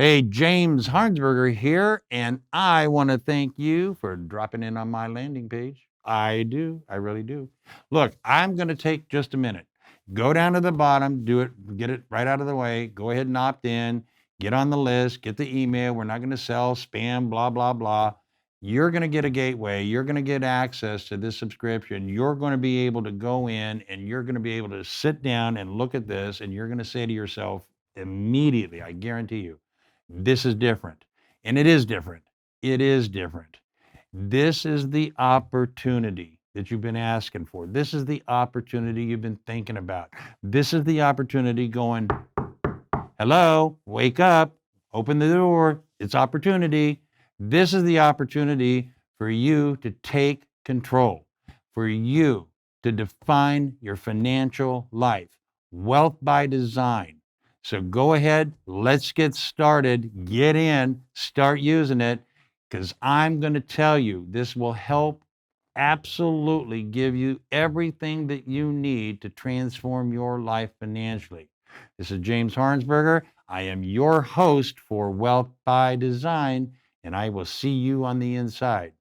Hey, James Harnsberger here, and I want to thank you for dropping in on my landing page. I do. I really do. Look, I'm going to take just a minute. Go down to the bottom, do it, get it right out of the way. Go ahead and opt in, get on the list, get the email. We're not going to sell spam, blah, blah, blah. You're going to get a gateway. You're going to get access to this subscription. You're going to be able to go in and you're going to be able to sit down and look at this, and you're going to say to yourself immediately, I guarantee you, this is different. And it is different. It is different. This is the opportunity that you've been asking for. This is the opportunity you've been thinking about. This is the opportunity going, hello, wake up, open the door. It's opportunity. This is the opportunity for you to take control, for you to define your financial life. Wealth by design. So go ahead, let's get started, get in, start using it, because I'm going to tell you this will help absolutely give you everything that you need to transform your life financially. This is James Harnsberger. I am your host for Wealth by Design, and I will see you on the inside.